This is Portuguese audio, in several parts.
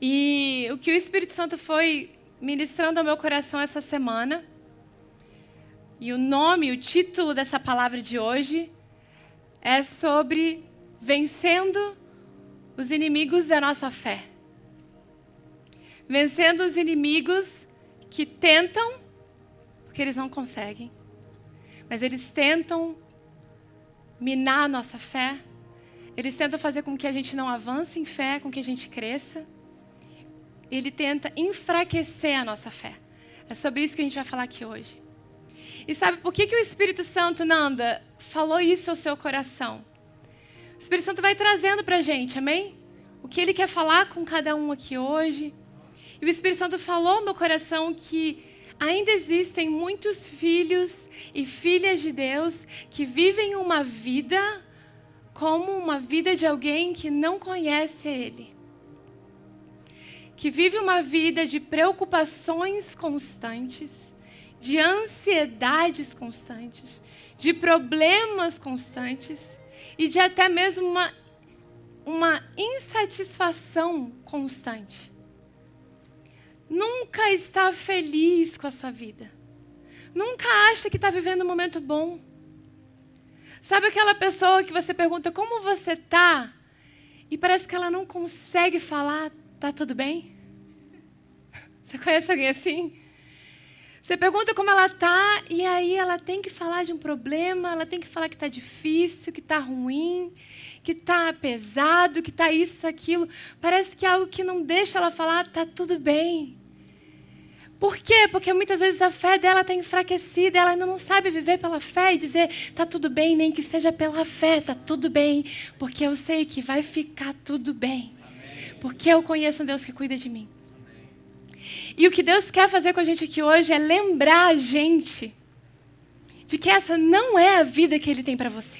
E o que o Espírito Santo foi ministrando ao meu coração essa semana, e o título dessa palavra de hoje é sobre vencendo os inimigos da nossa fé. Vencendo os inimigos que tentam, porque eles não conseguem, mas eles tentam minar a nossa fé, eles tentam fazer com que a gente não avance em fé, com que a gente cresça. Ele tenta enfraquecer a nossa fé. É sobre isso que a gente vai falar aqui hoje. E sabe por que o Espírito Santo, Nanda, falou isso ao seu coração? O Espírito Santo vai trazendo pra gente, amém? O que ele quer falar com cada um aqui hoje. E o Espírito Santo falou ao meu coração que ainda existem muitos filhos e filhas de Deus que vivem uma vida como uma vida de alguém que não conhece Ele. Que vive uma vida de preocupações constantes, de ansiedades constantes, de problemas constantes e de até mesmo uma insatisfação constante. Nunca está feliz com a sua vida. Nunca acha que está vivendo um momento bom. Sabe aquela pessoa que você pergunta como você está e parece que ela não consegue falar, tá tudo bem? Você conhece alguém assim? Você pergunta como ela tá e aí ela tem que falar de um problema, ela tem que falar que tá difícil, que tá ruim, que tá pesado, que tá isso, aquilo. Parece que é algo que não deixa ela falar, tá tudo bem. Por quê? Porque muitas vezes a fé dela está enfraquecida, ela ainda não sabe viver pela fé e dizer, tá tudo bem, nem que seja pela fé, tá tudo bem, porque eu sei que vai ficar tudo bem. Porque eu conheço um Deus que cuida de mim. E o que Deus quer fazer com a gente aqui hoje é lembrar a gente de que essa não é a vida que Ele tem para você.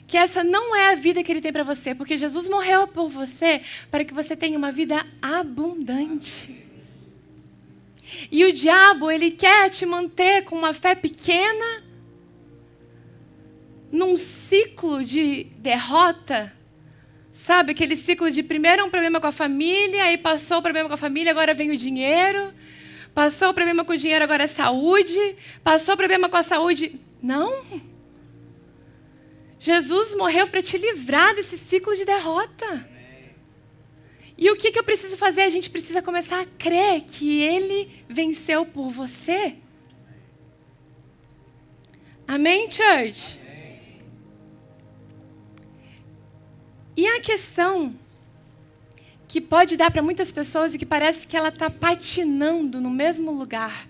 Que essa não é a vida que Ele tem para você, porque Jesus morreu por você para que você tenha uma vida abundante. E o diabo, ele quer te manter com uma fé pequena, num ciclo de derrota. Sabe, aquele ciclo de primeiro um problema com a família, aí passou o problema com a família, agora vem o dinheiro. Passou o problema com o dinheiro, agora é saúde. Passou o problema com a saúde. Não. Jesus morreu para te livrar desse ciclo de derrota. E o que eu preciso fazer? A gente precisa começar a crer que Ele venceu por você. Amém, church? Amém. E a questão que pode dar para muitas pessoas e que parece que ela está patinando no mesmo lugar,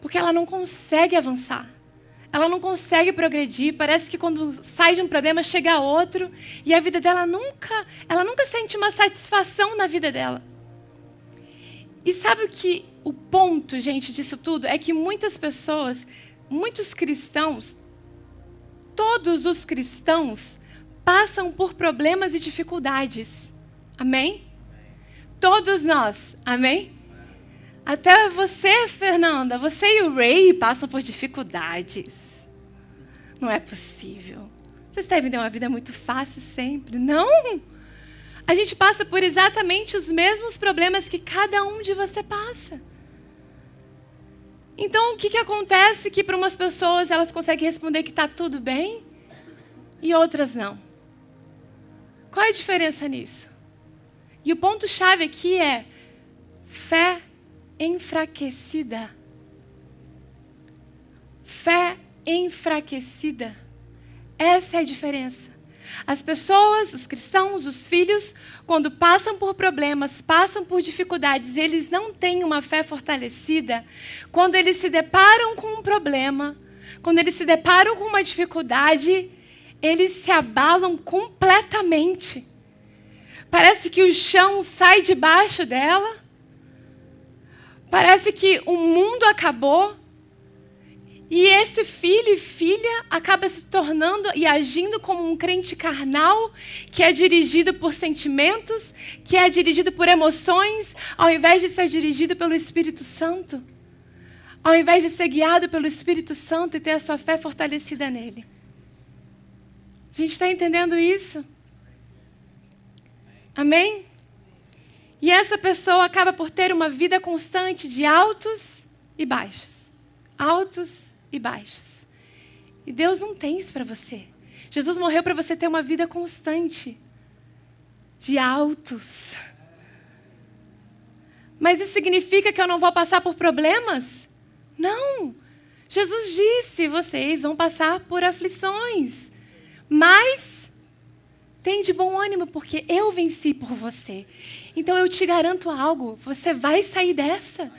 porque ela não consegue avançar. Ela não consegue progredir, parece que quando sai de um problema chega a outro e a vida dela ela nunca sente uma satisfação na vida dela. E sabe o ponto, gente, disso tudo? É que muitas pessoas, muitos cristãos, todos os cristãos passam por problemas e dificuldades. Amém? Todos nós, amém? Até você, Fernanda, você e o Ray passam por dificuldades. Não é possível. Vocês devem ter uma vida muito fácil sempre. Não! A gente passa por exatamente os mesmos problemas que cada um de você passa. Então, o que acontece que para umas pessoas elas conseguem responder que está tudo bem e outras não? Qual é a diferença nisso? E o ponto-chave aqui é fé enfraquecida. Fé enfraquecida. Essa é a diferença. As pessoas, os cristãos, os filhos, quando passam por problemas, passam por dificuldades, eles não têm uma fé fortalecida. Quando eles se deparam com um problema, quando eles se deparam com uma dificuldade, eles se abalam completamente. Parece que o chão sai debaixo dela. Parece que o mundo acabou. E esse filho e filha acaba se tornando e agindo como um crente carnal, que é dirigido por sentimentos, que é dirigido por emoções, ao invés de ser dirigido pelo Espírito Santo. Ao invés de ser guiado pelo Espírito Santo e ter a sua fé fortalecida nele. A gente está entendendo isso? Amém? E essa pessoa acaba por ter uma vida constante de altos e baixos. Altos e baixos. E Deus não tem isso para você. Jesus morreu para você ter uma vida constante de altos. Mas isso significa que eu não vou passar por problemas? Não. Jesus disse, vocês vão passar por aflições. Mas tem de bom ânimo, porque eu venci por você. Então eu te garanto algo, você vai sair dessa.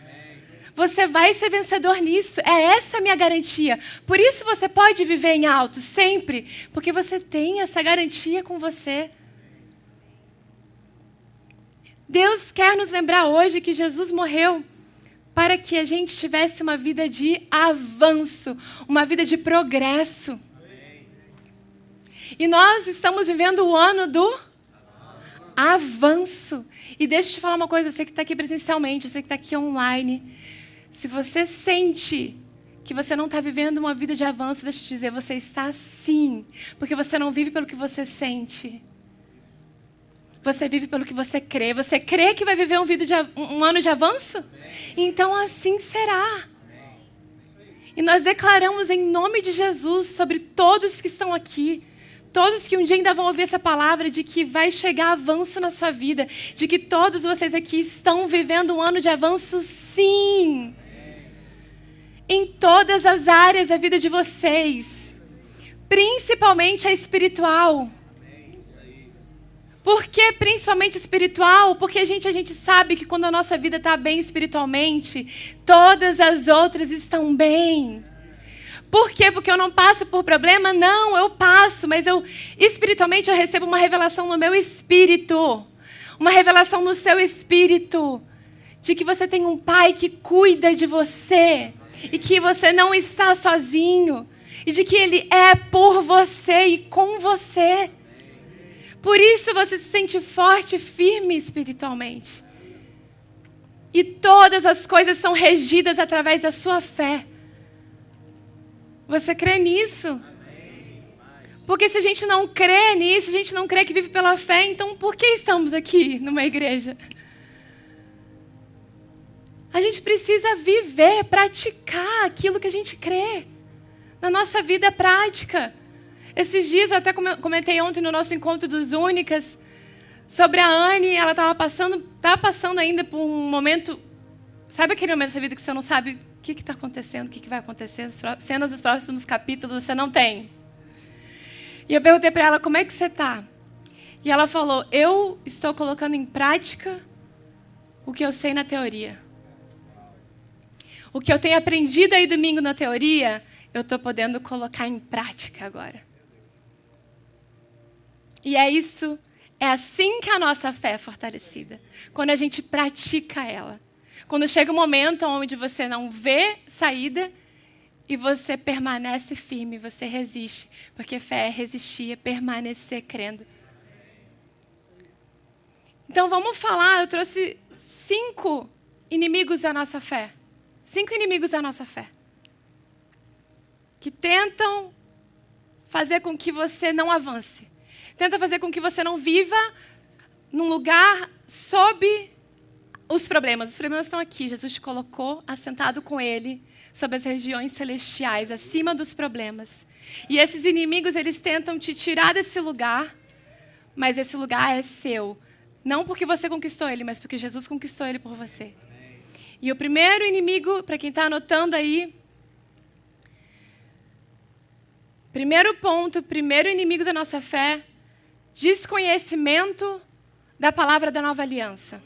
Você vai ser vencedor nisso. É essa a minha garantia. Por isso você pode viver em alto sempre, porque você tem essa garantia com você. Deus quer nos lembrar hoje que Jesus morreu para que a gente tivesse uma vida de avanço, uma vida de progresso. E nós estamos vivendo o ano do avanço. E deixa eu te falar uma coisa, você que está aqui presencialmente, você que está aqui online. Se você sente que você não está vivendo uma vida de avanço, deixa eu te dizer, você está sim. Porque você não vive pelo que você sente. Você vive pelo que você crê. Você crê que vai viver um ano de avanço? Então assim será. E nós declaramos em nome de Jesus sobre todos que estão aqui, todos que um dia ainda vão ouvir essa palavra, de que vai chegar avanço na sua vida, de que todos vocês aqui estão vivendo um ano de avanço, sim. Em todas as áreas da vida de vocês, principalmente a espiritual. Por que principalmente espiritual? Porque a gente sabe que quando a nossa vida está bem espiritualmente, todas as outras estão bem. Por quê? Porque eu não passo por problema? Não, eu passo, mas espiritualmente eu recebo uma revelação no meu espírito. Uma revelação no seu espírito. De que você tem um pai que cuida de você. E que você não está sozinho. E de que ele é por você e com você. Por isso você se sente forte e firme espiritualmente. E todas as coisas são regidas através da sua fé. Você crê nisso? Porque se a gente não crê nisso, a gente não crê que vive pela fé, então por que estamos aqui numa igreja? A gente precisa viver, praticar aquilo que a gente crê. Na nossa vida prática. Esses dias, eu até comentei ontem no nosso encontro dos Únicas, sobre a Anne, ela estava passando ainda por um momento, sabe aquele momento da sua vida que você não sabe o que está acontecendo, o que vai acontecer, cenas dos próximos capítulos, você não tem. E eu perguntei para ela, como é que você está? E ela falou, eu estou colocando em prática o que eu sei na teoria. O que eu tenho aprendido aí domingo na teoria, eu estou podendo colocar em prática agora. E é assim que a nossa fé é fortalecida. Quando a gente pratica ela. Quando chega um momento onde você não vê saída e você permanece firme, você resiste. Porque fé é resistir, é permanecer crendo. Então vamos falar, eu trouxe 5 inimigos da nossa fé. 5 inimigos da nossa fé. Que tentam fazer com que você não avance. Tenta fazer com que você não viva num lugar sob os problemas. Os problemas estão aqui. Jesus te colocou assentado com Ele sobre as regiões celestiais, acima dos problemas. E esses inimigos, eles tentam te tirar desse lugar, mas esse lugar é seu. Não porque você conquistou ele, mas porque Jesus conquistou ele por você. E o primeiro inimigo, para quem está anotando aí, primeiro ponto, primeiro inimigo da nossa fé, desconhecimento da palavra da nova aliança.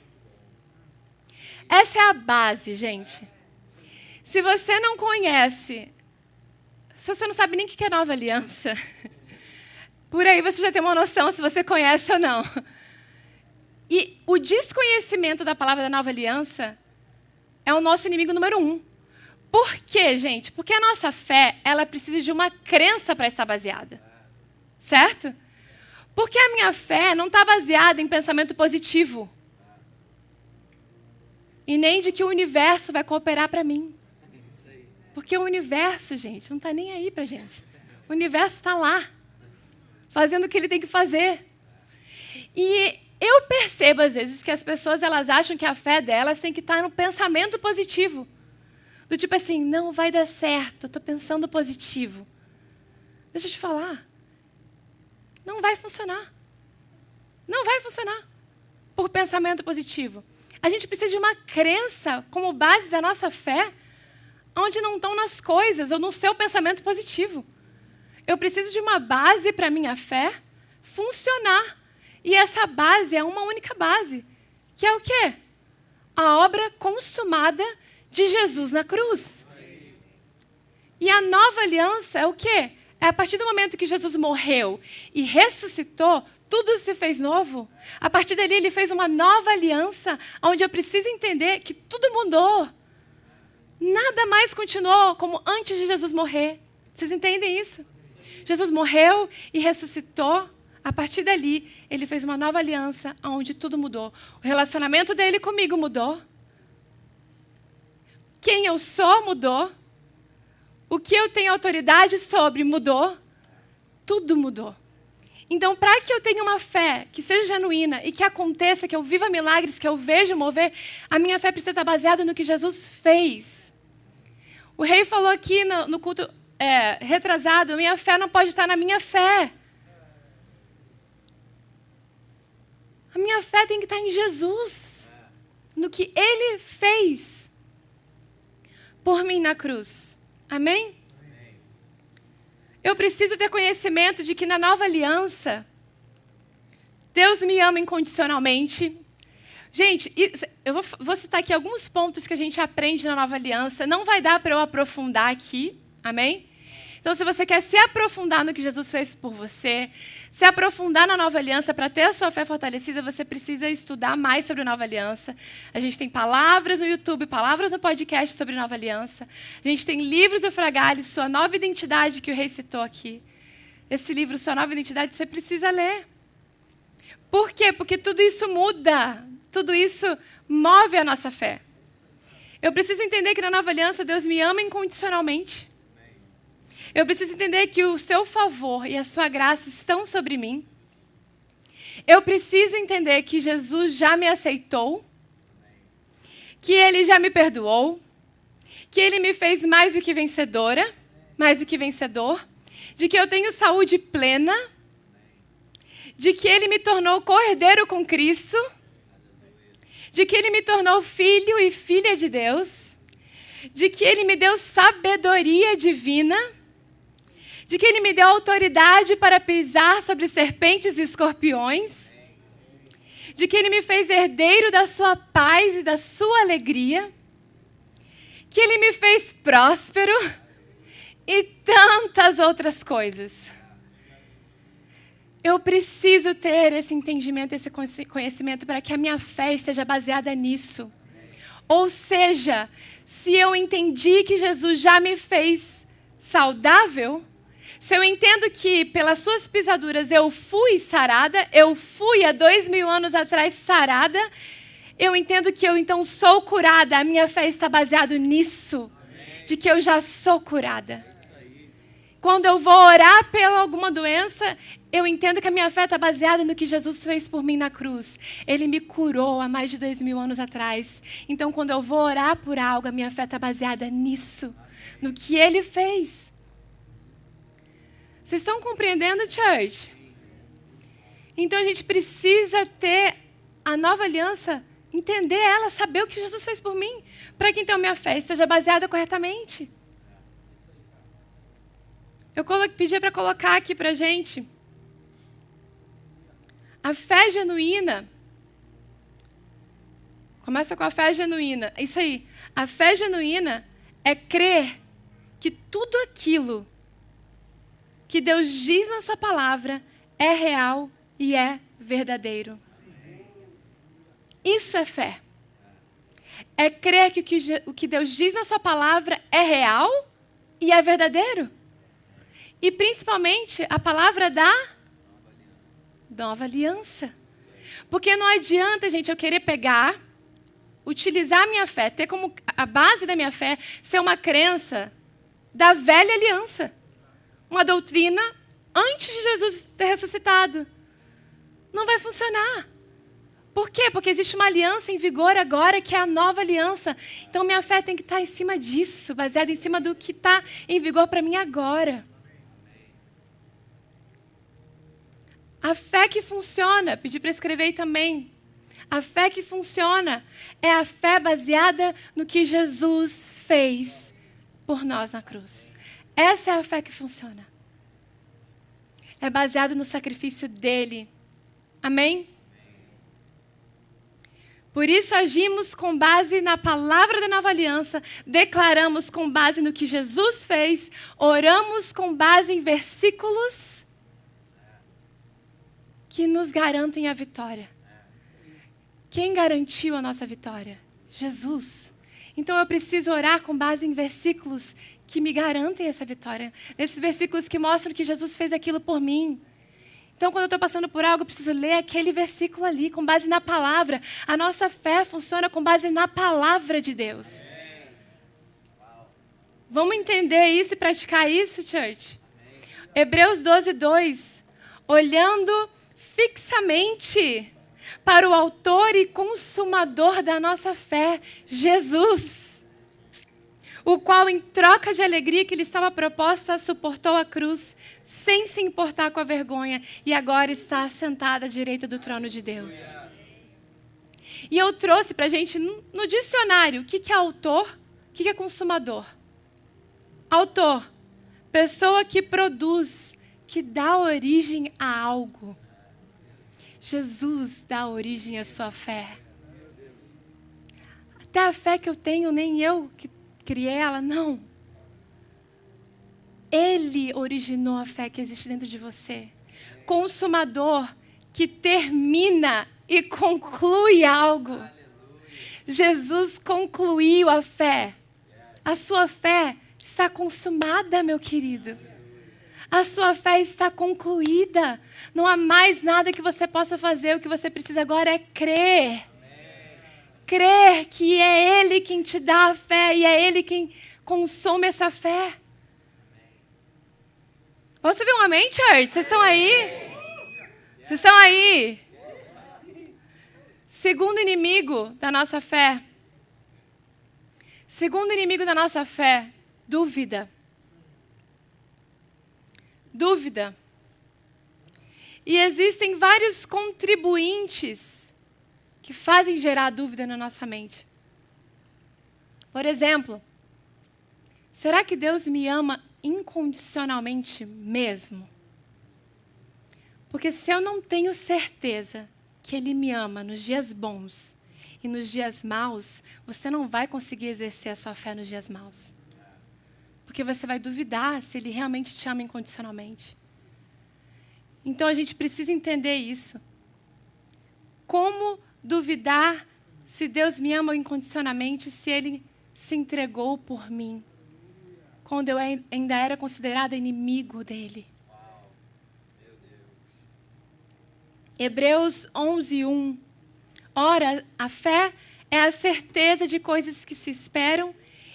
Essa é a base, gente. Se você não conhece, se você não sabe nem o que é nova aliança, por aí você já tem uma noção se você conhece ou não. E o desconhecimento da palavra da nova aliança é o nosso inimigo número 1. Por quê, gente? Porque a nossa fé, ela precisa de uma crença para estar baseada. Certo? Porque a minha fé não está baseada em pensamento positivo. E nem de que o universo vai cooperar para mim. Porque o universo, gente, não está nem aí para a gente. O universo está lá, fazendo o que ele tem que fazer. E Eu percebo, às vezes, que as pessoas elas acham que a fé delas tem que estar no pensamento positivo. Do tipo assim, não vai dar certo, eu estou pensando positivo. Deixa eu te falar. Não vai funcionar. Não vai funcionar por pensamento positivo. A gente precisa de uma crença como base da nossa fé, onde não estão nas coisas ou no seu pensamento positivo. Eu preciso de uma base para a minha fé funcionar. E essa base é uma única base, que é o quê? A obra consumada de Jesus na cruz. E a nova aliança é o quê? É a partir do momento que Jesus morreu e ressuscitou, tudo se fez novo. A partir dali, ele fez uma nova aliança, onde eu preciso entender que tudo mudou. Nada mais continuou como antes de Jesus morrer. Vocês entendem isso? Jesus morreu e ressuscitou. A partir dali, ele fez uma nova aliança, onde tudo mudou. O relacionamento dele comigo mudou. Quem eu sou mudou. O que eu tenho autoridade sobre mudou. Tudo mudou. Então, para que eu tenha uma fé que seja genuína e que aconteça, que eu viva milagres, que eu veja mover, a minha fé precisa estar baseada no que Jesus fez. O rei falou aqui no culto retrasado, a minha fé não pode estar na minha fé. A minha fé tem que estar em Jesus, no que Ele fez por mim na cruz. Amém? Amém. Eu preciso ter conhecimento de que na nova aliança, Deus me ama incondicionalmente. Gente, eu vou citar aqui alguns pontos que a gente aprende na nova aliança. Não vai dar para eu aprofundar aqui, amém? Então, se você quer se aprofundar no que Jesus fez por você, se aprofundar na nova aliança para ter a sua fé fortalecida, você precisa estudar mais sobre a nova aliança. A gente tem palavras no YouTube, palavras no podcast sobre nova aliança. A gente tem livros do Fragale, Sua Nova Identidade, que o rei citou aqui. Esse livro, Sua Nova Identidade, você precisa ler. Por quê? Porque tudo isso muda. Tudo isso move a nossa fé. Eu preciso entender que na nova aliança, Deus me ama incondicionalmente. Eu preciso entender que o seu favor e a sua graça estão sobre mim. Eu preciso entender que Jesus já me aceitou, que Ele já me perdoou, que Ele me fez mais do que vencedora, mais do que vencedor, de que eu tenho saúde plena, de que Ele me tornou cordeiro com Cristo, de que Ele me tornou filho e filha de Deus, de que Ele me deu sabedoria divina, de que Ele me deu autoridade para pisar sobre serpentes e escorpiões, de que Ele me fez herdeiro da sua paz e da sua alegria, que Ele me fez próspero e tantas outras coisas. Eu preciso ter esse entendimento, esse conhecimento para que a minha fé esteja baseada nisso. Ou seja, se eu entendi que Jesus já me fez saudável, se eu entendo que pelas suas pisaduras eu fui sarada, eu fui há 2000 anos atrás sarada, eu entendo que eu então sou curada, a minha fé está baseada nisso, de que eu já sou curada. Quando eu vou orar pela alguma doença, eu entendo que a minha fé está baseada no que Jesus fez por mim na cruz. Ele me curou há mais de 2000 anos atrás. Então, quando eu vou orar por algo, a minha fé está baseada nisso, no que Ele fez. Vocês estão compreendendo, church? Então, a gente precisa ter a nova aliança, entender ela, saber o que Jesus fez por mim, para que então minha fé esteja baseada corretamente. Eu pedi para colocar aqui para a gente. A fé genuína. Começa com a fé genuína. Isso aí. A fé genuína é crer que tudo aquilo que Deus diz na sua palavra é real e é verdadeiro. Isso é fé. É crer que o que Deus diz na sua palavra é real e é verdadeiro. E principalmente a palavra da nova aliança. Porque não adianta, gente, eu querer pegar, utilizar a minha fé, ter como a base da minha fé ser uma crença da velha aliança. Uma doutrina antes de Jesus ter ressuscitado. Não vai funcionar. Por quê? Porque existe uma aliança em vigor agora, que é a nova aliança. Então, minha fé tem que estar em cima disso, baseada em cima do que está em vigor para mim agora. A fé que funciona, pedi para escrever aí também. A fé que funciona é a fé baseada no que Jesus fez por nós na cruz. Essa é a fé que funciona. É baseado no sacrifício dele. Amém? Por isso agimos com base na palavra da nova aliança, declaramos com base no que Jesus fez, oramos com base em versículos que nos garantem a vitória. Quem garantiu a nossa vitória? Jesus. Então eu preciso orar com base em versículos que me garantem essa vitória. Nesses versículos que mostram que Jesus fez aquilo por mim. Então, quando eu estou passando por algo, eu preciso ler aquele versículo ali, com base na palavra. A nossa fé funciona com base na palavra de Deus. Vamos entender isso e praticar isso, church? Hebreus 12:2. Olhando fixamente para o autor e consumador da nossa fé, Jesus, o qual, em troca de alegria que lhe estava proposta, suportou a cruz, sem se importar com a vergonha, e agora está assentado à direita do trono de Deus. E eu trouxe para a gente, no dicionário, o que é autor, o que é consumador. Autor, pessoa que produz, que dá origem a algo. Jesus dá origem à sua fé. Até a fé que eu tenho, nem eu que criei ela, não. Ele originou a fé que existe dentro de você. Consumador que termina e conclui algo. Jesus concluiu a fé. A sua fé está consumada, meu querido. A sua fé está concluída. Não há mais nada que você possa fazer. O que você precisa agora é crer. Crer que é Ele quem te dá a fé e é Ele quem consome essa fé. Posso ouvir um amém, church? Vocês estão aí? Vocês estão aí? Segundo inimigo da nossa fé. Segundo inimigo da nossa fé, dúvida. Dúvida. E existem vários contribuintes que fazem gerar dúvida na nossa mente. Por exemplo, será que Deus me ama incondicionalmente mesmo? Porque se eu não tenho certeza que Ele me ama nos dias bons e nos dias maus, você não vai conseguir exercer a sua fé nos dias maus. Porque você vai duvidar se Ele realmente te ama incondicionalmente. Então a gente precisa entender isso. Como duvidar se Deus me ama incondicionalmente, se Ele se entregou por mim, quando eu ainda era considerada inimigo dEle? Hebreus 11:1. Ora, a fé é a certeza de coisas que se esperam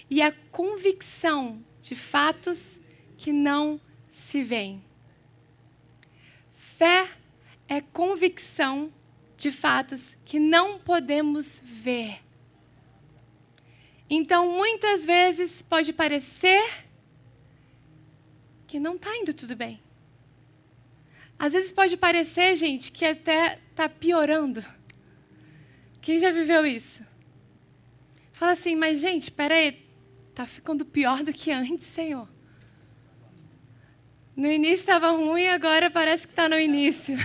e a convicção de fatos que não se veem. Fé é convicção de fatos que não podemos ver. Então, muitas vezes pode parecer que não está indo tudo bem. Às vezes pode parecer, gente, que até está piorando. Quem já viveu isso? Fala assim, mas gente, espera aí, está ficando pior do que antes, Senhor. No início estava ruim, agora parece que está no início.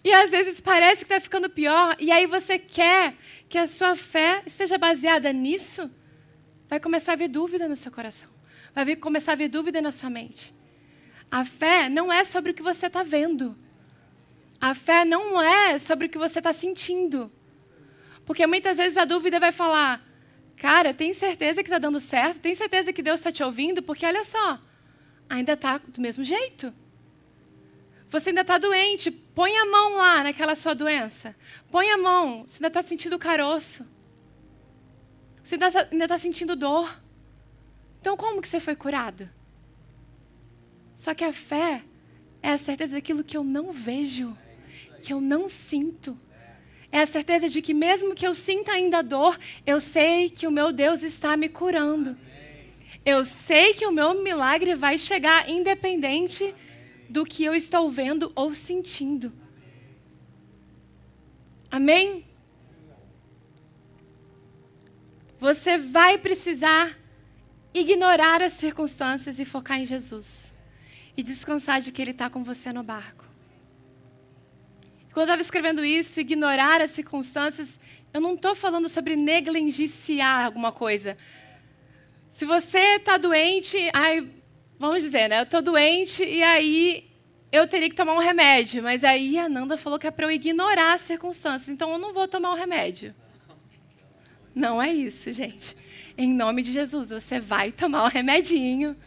E às vezes parece que está ficando pior, e aí você quer que a sua fé esteja baseada nisso, vai começar a vir dúvida no seu coração, vai começar a vir dúvida na sua mente. A fé não é sobre o que você está vendo, a fé não é sobre o que você está sentindo, porque muitas vezes a dúvida vai falar, cara, tem certeza que está dando certo? Tem certeza que Deus está te ouvindo? Porque olha só, ainda está do mesmo jeito. Você ainda está doente, põe a mão lá naquela sua doença. Põe a mão, você ainda está sentindo caroço. Você ainda está sentindo dor. Então como que você foi curado? Só que a fé É a certeza daquilo que eu não vejo, que eu não sinto. É a certeza de que mesmo que eu sinta ainda dor, eu sei que o meu Deus está me curando. Eu sei que o meu milagre vai chegar independente do que eu estou vendo ou sentindo. Amém? Você vai precisar ignorar as circunstâncias e focar em Jesus. E descansar de que Ele está com você no barco. Quando eu estava escrevendo isso, ignorar as circunstâncias, eu não estou falando sobre negligenciar alguma coisa. Se você está doente, vamos dizer, né? Eu estou doente e aí eu teria que tomar um remédio. Mas aí a Nanda falou que é para eu ignorar as circunstâncias. Então eu não vou tomar o remédio. Não é isso, gente. Em nome de Jesus, você vai tomar o remedinho.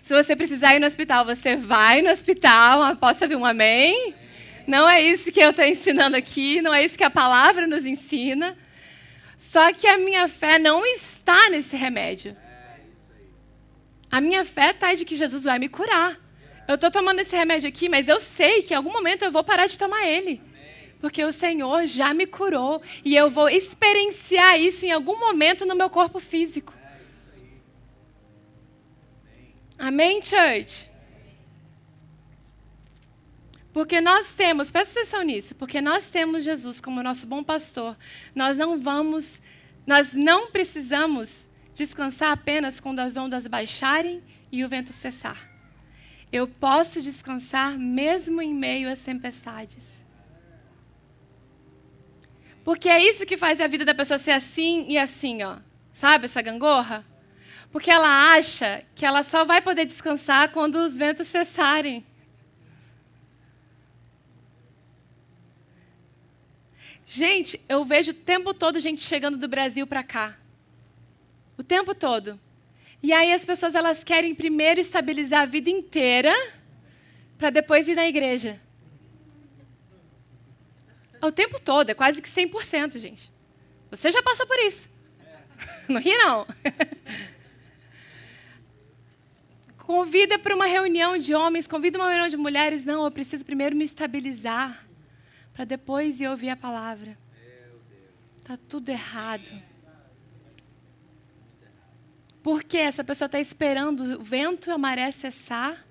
Se você precisar ir no hospital, você vai no hospital. Posso ouvir um amém? Não é isso que eu estou ensinando aqui. Não é isso que a palavra nos ensina. Só que a minha fé não está nesse remédio. A minha fé está de que Jesus vai me curar. Eu estou tomando esse remédio aqui, mas eu sei que em algum momento eu vou parar de tomar ele. Porque o Senhor já me curou. E eu vou experienciar isso em algum momento no meu corpo físico. Amém, church? Porque nós temos, presta atenção nisso, porque nós temos Jesus como nosso bom pastor. Nós não precisamos descansar apenas quando as ondas baixarem e o vento cessar. Eu posso descansar mesmo em meio às tempestades. Porque é isso que faz a vida da pessoa ser assim e assim, ó. Sabe essa gangorra? Porque ela acha que ela só vai poder descansar quando os ventos cessarem. Gente, eu vejo o tempo todo gente chegando do Brasil para cá. O tempo todo. E aí as pessoas elas querem primeiro estabilizar a vida inteira para depois ir na igreja. O tempo todo, é quase que 100%, gente. Você já passou por isso. Não ri, não. Convida para uma reunião de homens, convida uma reunião de mulheres. Não, eu preciso primeiro me estabilizar para depois ir ouvir a palavra. Está tudo errado. Porque essa pessoa está esperando o vento e a maré cessar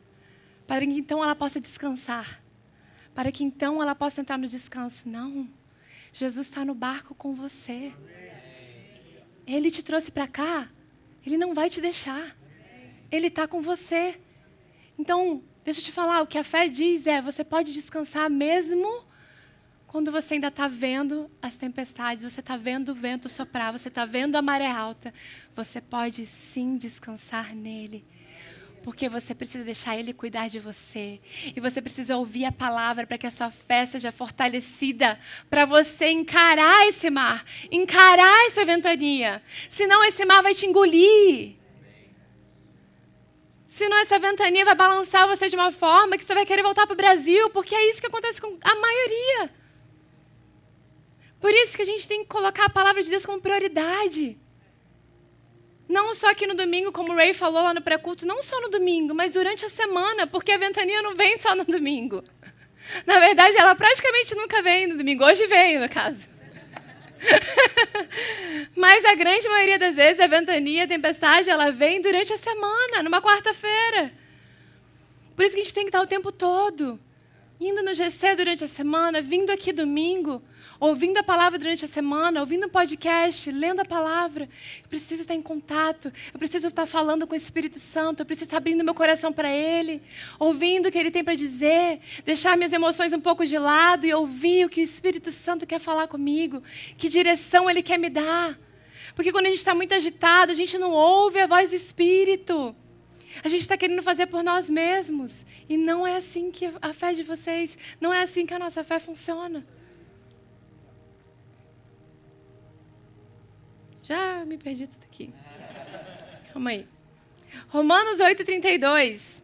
para que então ela possa descansar. Para que então ela possa entrar no descanso. Não. Jesus está no barco com você. Ele te trouxe para cá. Ele não vai te deixar. Ele está com você. Então, deixa eu te falar. O que a fé diz é, você pode descansar mesmo quando você ainda está vendo as tempestades, você está vendo o vento soprar, você está vendo a maré alta. Você pode sim descansar nele. Porque você precisa deixar Ele cuidar de você. E você precisa ouvir a palavra para que a sua fé seja fortalecida. Para você encarar esse mar. Encarar essa ventania. Senão esse mar vai te engolir. Senão essa ventania vai balançar você de uma forma que você vai querer voltar para o Brasil. Porque é isso que acontece com a maioria. Por isso que a gente tem que colocar a palavra de Deus como prioridade. Não só aqui no domingo, como o Ray falou lá no pré-culto, não só no domingo, mas durante a semana, porque a ventania não vem só no domingo. Na verdade, ela praticamente nunca vem no domingo. Hoje veio, no caso. Mas a grande maioria das vezes, a ventania, a tempestade, ela vem durante a semana, numa quarta-feira. Por isso que a gente tem que estar o tempo todo indo no GC durante a semana, vindo aqui domingo, ouvindo a palavra durante a semana, ouvindo um podcast, lendo a palavra. Eu preciso estar em contato, eu preciso estar falando com o Espírito Santo, eu preciso estar abrindo meu coração para Ele, ouvindo o que Ele tem para dizer, deixar minhas emoções um pouco de lado e ouvir o que o Espírito Santo quer falar comigo, que direção Ele quer me dar. Porque quando a gente está muito agitado, a gente não ouve a voz do Espírito. A gente está querendo fazer por nós mesmos. E não é assim que a fé de vocês, não é assim que a nossa fé funciona. Já me perdi tudo aqui. Calma aí. Romanos 8:32.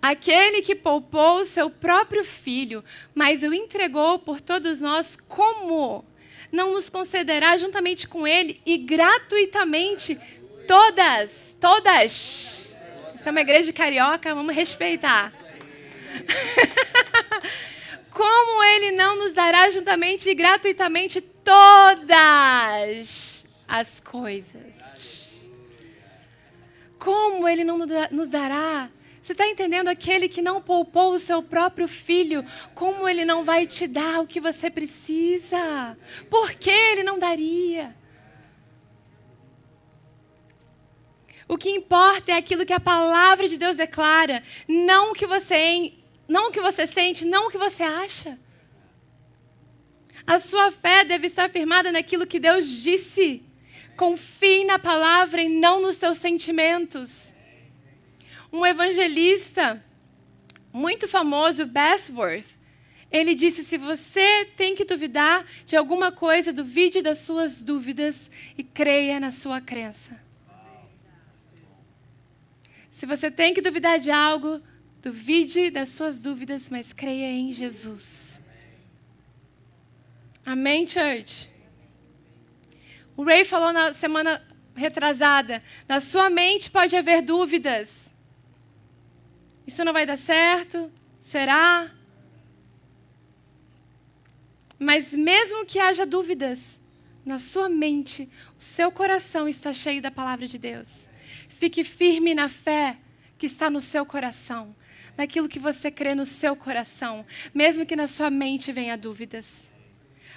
Aquele que poupou o seu próprio filho, mas o entregou por todos nós, como não nos concederá juntamente com ele e gratuitamente todas, Isso é uma igreja de carioca, vamos respeitar. Como Ele não nos dará juntamente e gratuitamente todas as coisas. Como Ele não nos dará? Você está entendendo? Aquele que não poupou o seu próprio filho, como Ele não vai te dar o que você precisa? Por que Ele não daria? O que importa é aquilo que a palavra de Deus declara, não o que você sente, não o que você acha. A sua fé deve estar firmada naquilo que Deus disse. Confie na palavra e não nos seus sentimentos. Um evangelista muito famoso, Bosworth, ele disse: se você tem que duvidar de alguma coisa, duvide das suas dúvidas e creia na sua crença. Se você tem que duvidar de algo, duvide das suas dúvidas, mas creia em Jesus. Amém, church? O Ray falou na semana retrasada, na sua mente pode haver dúvidas. Isso não vai dar certo? Será? Mas mesmo que haja dúvidas, na sua mente, o seu coração está cheio da palavra de Deus. Fique firme na fé que está no seu coração, naquilo que você crê no seu coração, mesmo que na sua mente venha dúvidas.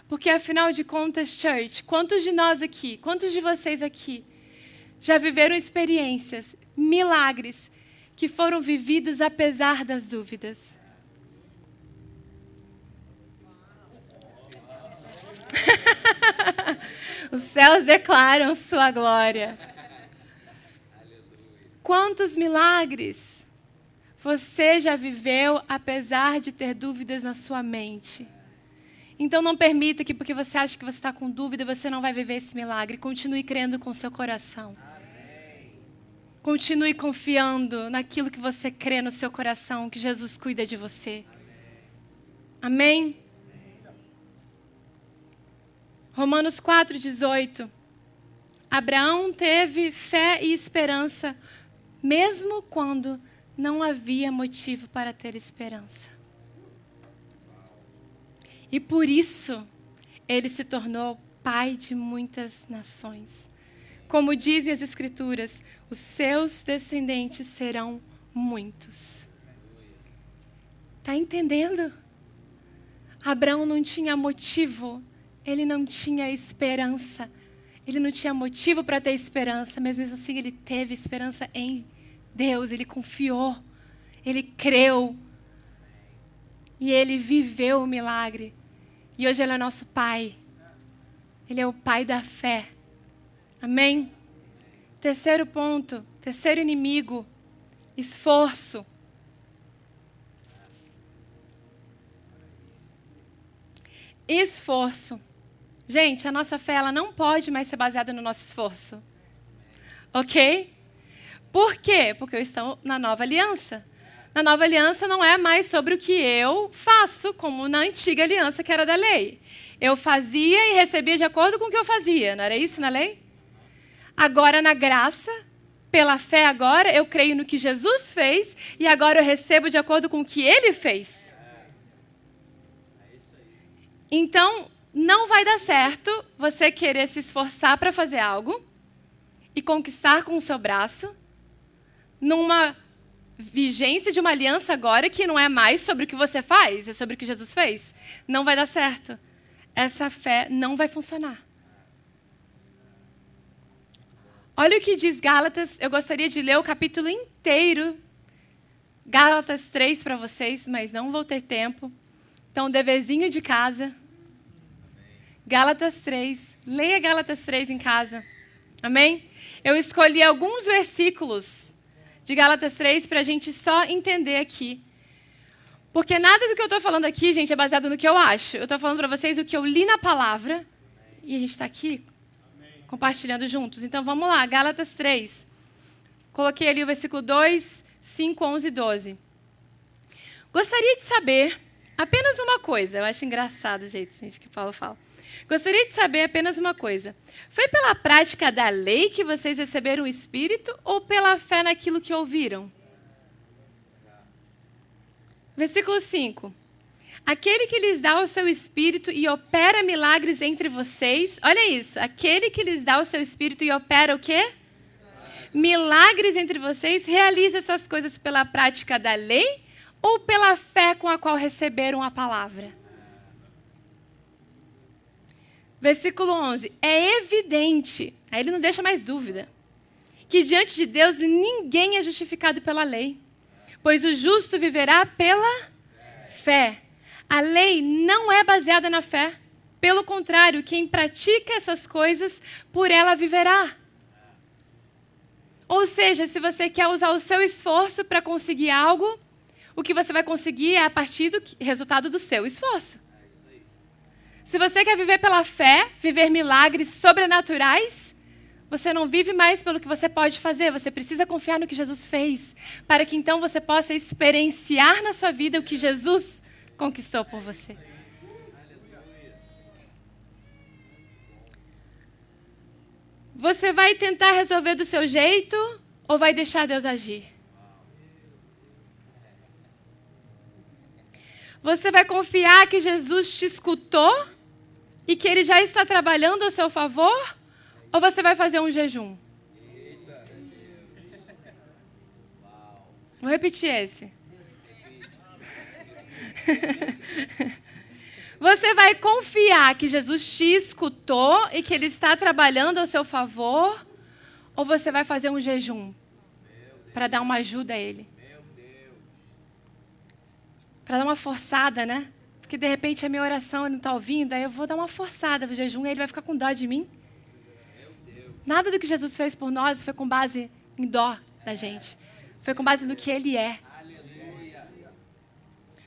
Porque afinal de contas, church, quantos de nós aqui, quantos de vocês aqui já viveram experiências, milagres, que foram vividos apesar das dúvidas? Os céus declaram sua glória. Quantos milagres você já viveu apesar de ter dúvidas na sua mente? Então não permita que porque você acha que você está com dúvida, você não vai viver esse milagre. Continue crendo com seu coração. Continue confiando naquilo que você crê no seu coração, que Jesus cuida de você. Amém? Romanos 4,18. Abraão teve fé e esperança, mesmo quando não havia motivo para ter esperança. E por isso, ele se tornou pai de muitas nações. Como dizem as Escrituras, os seus descendentes serão muitos. Está entendendo? Abraão não tinha motivo, ele não tinha esperança. Ele não tinha motivo para ter esperança, mas mesmo assim ele teve esperança em Deus, ele confiou, ele creu. E ele viveu o milagre. E hoje ele é nosso pai. Ele é o pai da fé. Amém? Terceiro ponto, terceiro inimigo, esforço. Esforço. Gente, a nossa fé ela não pode mais ser baseada no nosso esforço. Ok? Por quê? Porque eu estou na nova aliança. Na nova aliança não é mais sobre o que eu faço, como na antiga aliança que era da lei. Eu fazia e recebia de acordo com o que eu fazia. Não era isso na lei? Agora, na graça, pela fé agora, eu creio no que Jesus fez e agora eu recebo de acordo com o que Ele fez. Então, não vai dar certo você querer se esforçar para fazer algo e conquistar com o seu braço, numa vigência de uma aliança agora que não é mais sobre o que você faz, é sobre o que Jesus fez. Não vai dar certo. Essa fé não vai funcionar. Olha o que diz Gálatas. Eu gostaria de ler o capítulo inteiro. Gálatas 3 para vocês, mas não vou ter tempo. Então, deverzinho de casa. Gálatas 3. Leia Gálatas 3 em casa. Amém? Eu escolhi alguns versículos de Gálatas 3 para a gente só entender aqui. Porque nada do que eu estou falando aqui, gente, é baseado no que eu acho. Eu estou falando para vocês o que eu li na palavra. E a gente está aqui compartilhando juntos. Então, vamos lá. Gálatas 3. Coloquei ali o versículo 2, 5, 11 e 12. Gostaria de saber apenas uma coisa. Eu acho engraçado o jeito, gente, que Paulo fala. Gostaria de saber apenas uma coisa. Foi pela prática da lei que vocês receberam o Espírito ou pela fé naquilo que ouviram? Versículo 5. Aquele que lhes dá o seu Espírito e opera milagres entre vocês. Olha isso. Aquele que lhes dá o seu Espírito e opera o quê? Milagres entre vocês. Realiza essas coisas pela prática da lei ou pela fé com a qual receberam a palavra? Versículo 11. É evidente, aí ele não deixa mais dúvida, que diante de Deus ninguém é justificado pela lei, pois o justo viverá pela fé. A lei não é baseada na fé. Pelo contrário, quem pratica essas coisas, por ela viverá. Ou seja, se você quer usar o seu esforço para conseguir algo, o que você vai conseguir é a partir do resultado do seu esforço. Se você quer viver pela fé, viver milagres sobrenaturais, você não vive mais pelo que você pode fazer. Você precisa confiar no que Jesus fez, para que então você possa experienciar na sua vida o que Jesus conquistou por você. Você vai tentar resolver do seu jeito ou vai deixar Deus agir? Você vai confiar que Jesus te escutou e que Ele já está trabalhando ao seu favor? Ou você vai fazer um jejum? Vou repetir esse. Você vai confiar que Jesus te escutou e que Ele está trabalhando ao seu favor? Ou você vai fazer um jejum para dar uma ajuda a Ele? Para dar uma forçada, né? Porque de repente a minha oração ele não está ouvindo, aí eu vou dar uma forçada no jejum e Ele vai ficar com dó de mim. Nada do que Jesus fez por nós foi com base em dó da gente. Foi com base no que Ele é.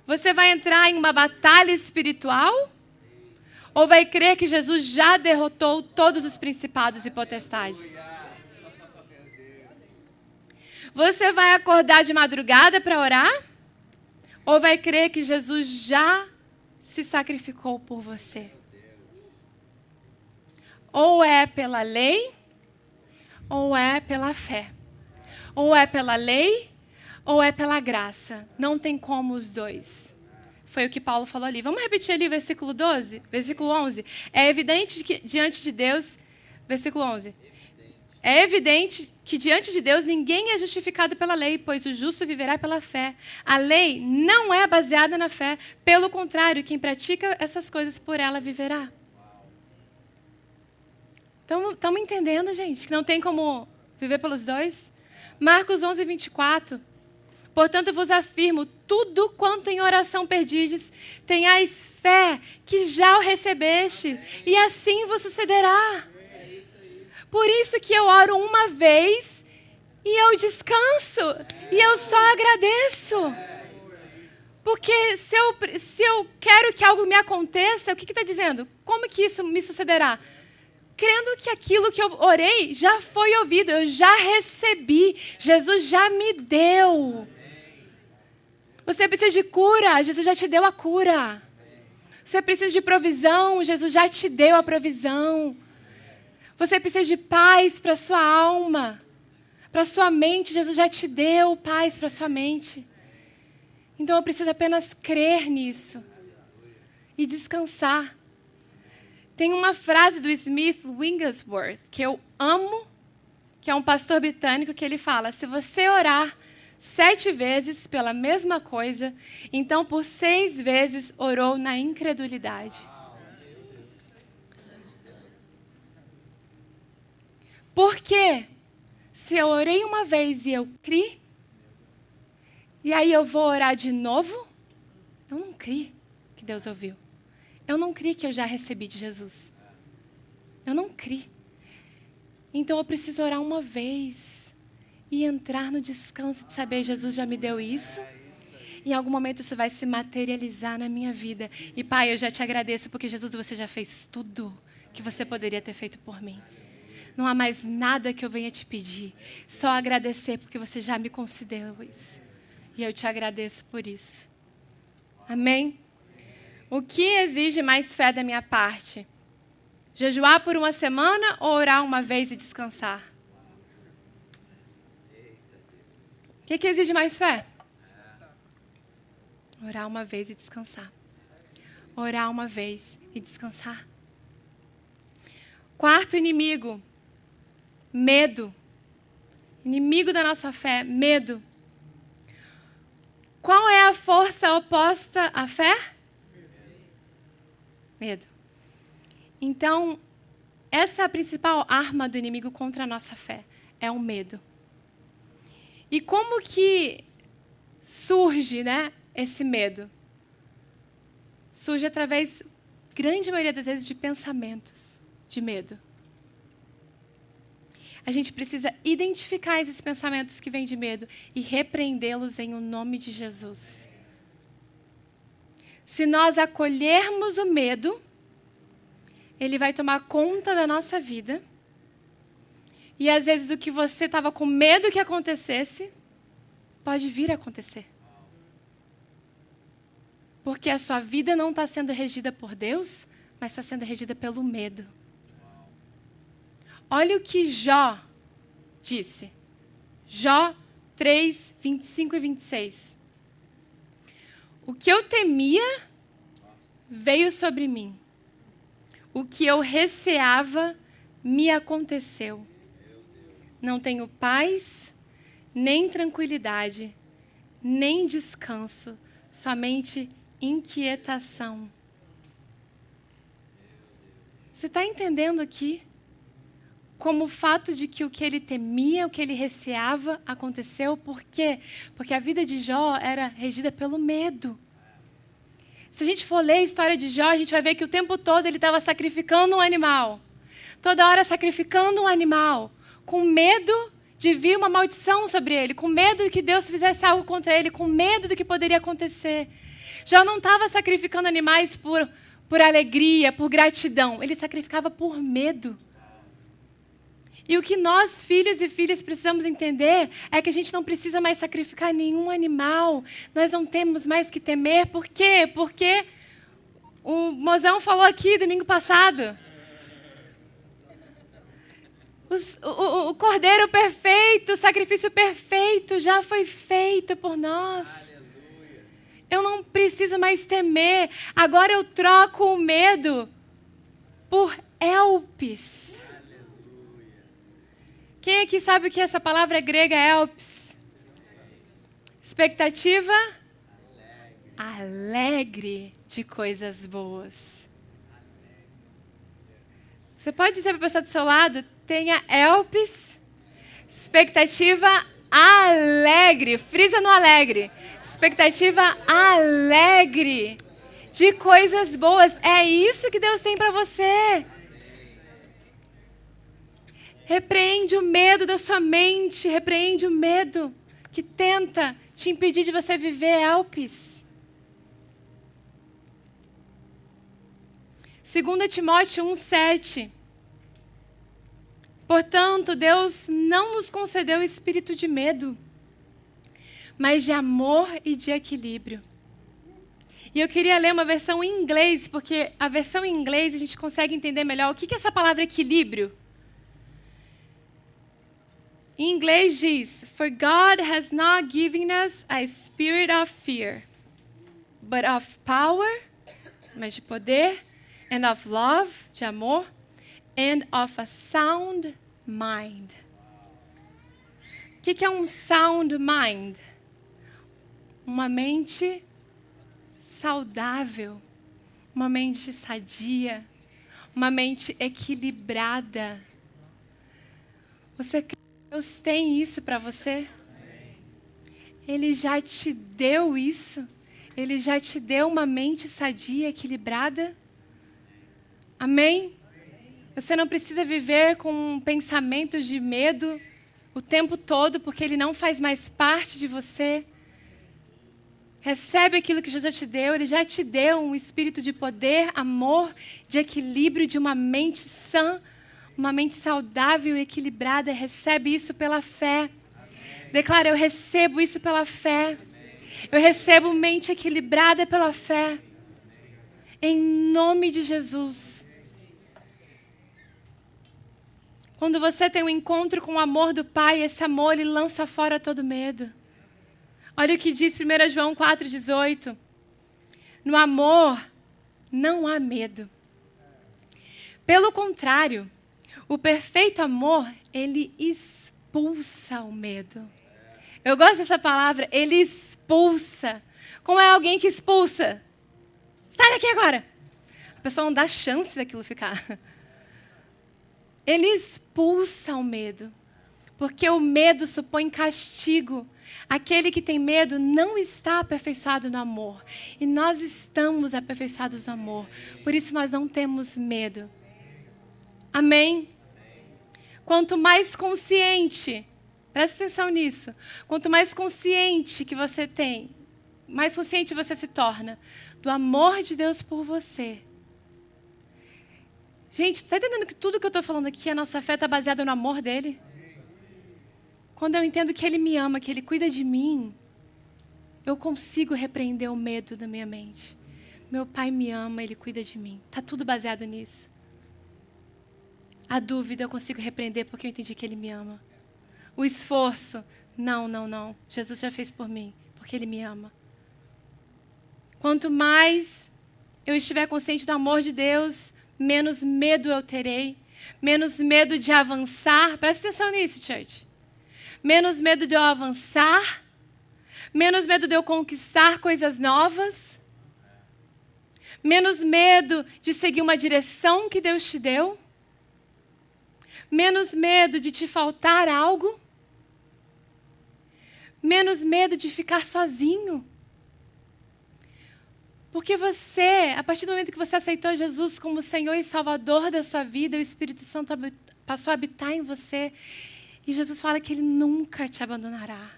Você vai entrar em uma batalha espiritual? Ou vai crer que Jesus já derrotou todos os principados e potestades? Você vai acordar de madrugada para orar? Ou vai crer que Jesus já se sacrificou por você? Ou é pela lei, ou é pela fé. Ou é pela lei, ou é pela graça. Não tem como os dois. Foi o que Paulo falou ali. Vamos repetir ali versículo 12? Versículo 11. É evidente que diante de Deus... Versículo 11. É evidente que diante de Deus ninguém é justificado pela lei, pois o justo viverá pela fé. A lei não é baseada na fé. Pelo contrário, quem pratica essas coisas por ela viverá. Estamos entendendo, gente, que não tem como viver pelos dois? Marcos 11, 24. Portanto, vos afirmo, tudo quanto em oração perdides, tenhais fé que já o recebeste, e assim vos sucederá. Por isso que eu oro uma vez e eu descanso. E eu só agradeço. Porque se eu quero que algo me aconteça, o que está dizendo? Como que isso me sucederá? Crendo que aquilo que eu orei já foi ouvido, eu já recebi. Jesus já me deu. Você precisa de cura, Jesus já te deu a cura. Você precisa de provisão, Jesus já te deu a provisão. Você precisa de paz para a sua alma, para a sua mente. Jesus já te deu paz para a sua mente. Então eu preciso apenas crer nisso e descansar. Tem uma frase do Smith Wigglesworth que eu amo, que é um pastor britânico, que ele fala: se você orar 7 vezes pela mesma coisa, então por 6 vezes orou na incredulidade. Por quê? Se eu orei uma vez e eu criei, e aí eu vou orar de novo, eu não criei que Deus ouviu. Eu não criei que eu já recebi de Jesus. Eu não criei. Então eu preciso orar uma vez e entrar no descanso de saber: Jesus já me deu isso. Em algum momento isso vai se materializar na minha vida. E Pai, eu já te agradeço porque Jesus, você já fez tudo que você poderia ter feito por mim. Não há mais nada que eu venha te pedir. Só agradecer porque você já me concedeu isso. E eu te agradeço por isso. Amém? O que exige mais fé da minha parte? Jejuar por uma semana ou orar uma vez e descansar? O que exige mais fé? Orar uma vez e descansar. Orar uma vez e descansar. Quarto inimigo, medo. Inimigo da nossa fé, medo. Qual é a força oposta à fé? Medo. Então, essa é a principal arma do inimigo contra a nossa fé, é o medo. E como que surge, né, esse medo? Surge através, grande maioria das vezes, de pensamentos de medo. A gente precisa identificar esses pensamentos que vêm de medo e repreendê-los em o nome de Jesus. Se nós acolhermos o medo, ele vai tomar conta da nossa vida. E às vezes o que você estava com medo que acontecesse, pode vir a acontecer. Porque a sua vida não está sendo regida por Deus, mas está sendo regida pelo medo. Olha o que Jó disse. Jó 3, 25 e 26. O que eu temia veio sobre mim. O que eu receava me aconteceu. Não tenho paz, nem tranquilidade, nem descanso, somente inquietação. Você está entendendo aqui? Como o fato de que o que ele temia, o que ele receava, aconteceu. Por quê? Porque a vida de Jó era regida pelo medo. Se a gente for ler a história de Jó, a gente vai ver que o tempo todo ele estava sacrificando um animal. Toda hora sacrificando um animal. Com medo de vir uma maldição sobre ele. Com medo de que Deus fizesse algo contra ele. Com medo do que poderia acontecer. Jó não estava sacrificando animais por alegria, por gratidão. Ele sacrificava por medo. E o que nós, filhos e filhas, precisamos entender é que a gente não precisa mais sacrificar nenhum animal. Nós não temos mais que temer. Por quê? Porque o Mozão falou aqui domingo passado. O cordeiro perfeito, o sacrifício perfeito já foi feito por nós. Eu não preciso mais temer. Agora eu troco o medo por elpis. Quem aqui sabe o que essa palavra grega é elpis? Expectativa? Alegre de coisas boas. Você pode dizer para a pessoa do seu lado, tenha elpis, expectativa alegre. Frisa no alegre. Expectativa alegre de coisas boas. É isso que Deus tem para você. Repreende o medo da sua mente, repreende o medo que tenta te impedir de você viver elpis. 2 Timóteo 1,7. Portanto, Deus não nos concedeu espírito de medo, mas de amor e de equilíbrio. E eu queria ler uma versão em inglês, porque a versão em inglês a gente consegue entender melhor o que é essa palavra equilíbrio. Em inglês diz, For God has not given us a spirit of fear, but of power, mas de poder, and of love, de amor, and of a sound mind. O que é um sound mind? Uma mente saudável, uma mente sadia, uma mente equilibrada. Você crê que Deus tem isso para você? Ele já te deu isso? Ele já te deu uma mente sadia, equilibrada? Amém? Você não precisa viver com pensamentos de medo o tempo todo, porque ele não faz mais parte de você. Recebe aquilo que Jesus já te deu. Ele já te deu um espírito de poder, amor, de equilíbrio, de uma mente sã, uma mente saudável e equilibrada. Recebe isso pela fé. Declara, eu recebo isso pela fé. Eu recebo mente equilibrada pela fé. Em nome de Jesus. Quando você tem um encontro com o amor do Pai, esse amor, ele lança fora todo medo. Olha o que diz 1 João 4,18. No amor, não há medo. Pelo contrário, o perfeito amor, ele expulsa o medo. Eu gosto dessa palavra, ele expulsa. Como é alguém que expulsa? Sai daqui agora. A pessoa não dá chance daquilo ficar. Ele expulsa o medo, porque o medo supõe castigo. Aquele que tem medo não está aperfeiçoado no amor. E nós estamos aperfeiçoados no amor. Por isso nós não temos medo. Amém? Quanto mais consciente, presta atenção nisso, quanto mais consciente que você tem, mais consciente você se torna do amor de Deus por você. Gente, está entendendo que tudo que eu estou falando aqui, a nossa fé está baseada no amor dele? Quando eu entendo que ele me ama, que ele cuida de mim, eu consigo repreender o medo da minha mente. Meu Pai me ama, ele cuida de mim. Está tudo baseado nisso. A dúvida eu consigo repreender porque eu entendi que ele me ama. O esforço, não. Jesus já fez por mim, porque ele me ama. Quanto mais eu estiver consciente do amor de Deus, menos medo eu terei, menos medo de avançar. Presta atenção nisso, church. Menos medo de eu avançar, menos medo de eu conquistar coisas novas, menos medo de seguir uma direção que Deus te deu, menos medo de te faltar algo, menos medo de ficar sozinho. Porque você, a partir do momento que você aceitou Jesus como Senhor e Salvador da sua vida, o Espírito Santo passou a habitar em você. E Jesus fala que Ele nunca te abandonará.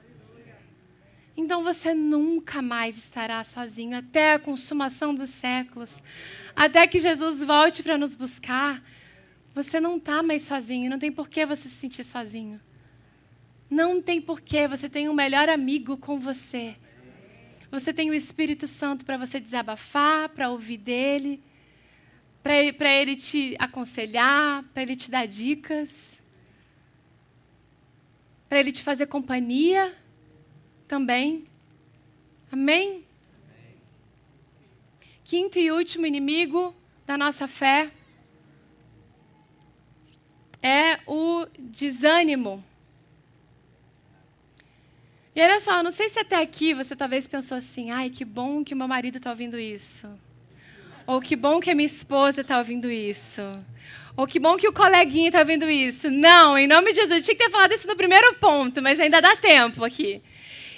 Então você nunca mais estará sozinho até a consumação dos séculos. Até que Jesus volte para nos buscar. Você não está mais sozinho, não tem por que você se sentir sozinho. Não tem porquê, você tem um melhor amigo com você. Você tem o Espírito Santo para você desabafar, para ouvir dele, para ele te aconselhar, para ele te dar dicas, para ele te fazer companhia também. Amém? Quinto e último inimigo da nossa fé é o desânimo. E olha só, eu não sei se até aqui você talvez pensou assim, ai, que bom que o meu marido está ouvindo isso. Ou que bom que a minha esposa está ouvindo isso. Ou que bom que o coleguinha está ouvindo isso. Não, em nome de Jesus, eu tinha que ter falado isso no primeiro ponto, mas ainda dá tempo aqui.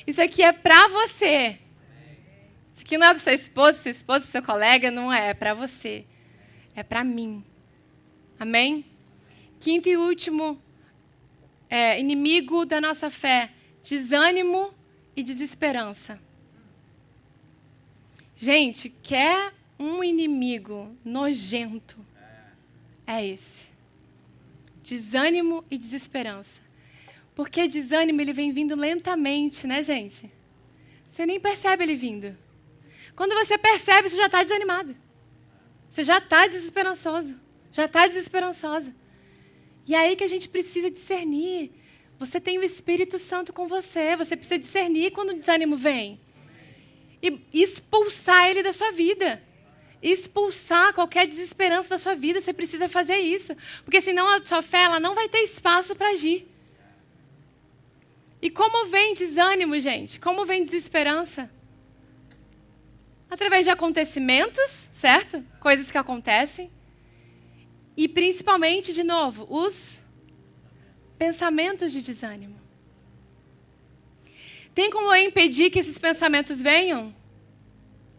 Isso aqui é para você. Isso aqui não é para sua esposa, para seu esposo, para seu colega, não é para você. É para mim. Amém? Quinto e último inimigo da nossa fé. Desânimo e desesperança. Gente, quer um inimigo nojento? É esse. Desânimo e desesperança. Porque desânimo ele vem vindo lentamente, né, gente? Você nem percebe ele vindo. Quando você percebe, você já está desanimado. Você já está desesperançoso. Já está desesperançosa. E é aí que a gente precisa discernir. Você tem o Espírito Santo com você. Você precisa discernir quando o desânimo vem. E expulsar ele da sua vida. Expulsar qualquer desesperança da sua vida. Você precisa fazer isso. Porque senão a sua fé ela não vai ter espaço para agir. E como vem desânimo, gente? Como vem desesperança? Através de acontecimentos, certo? Coisas que acontecem. E principalmente, de novo, os pensamentos de desânimo. Tem como eu impedir que esses pensamentos venham?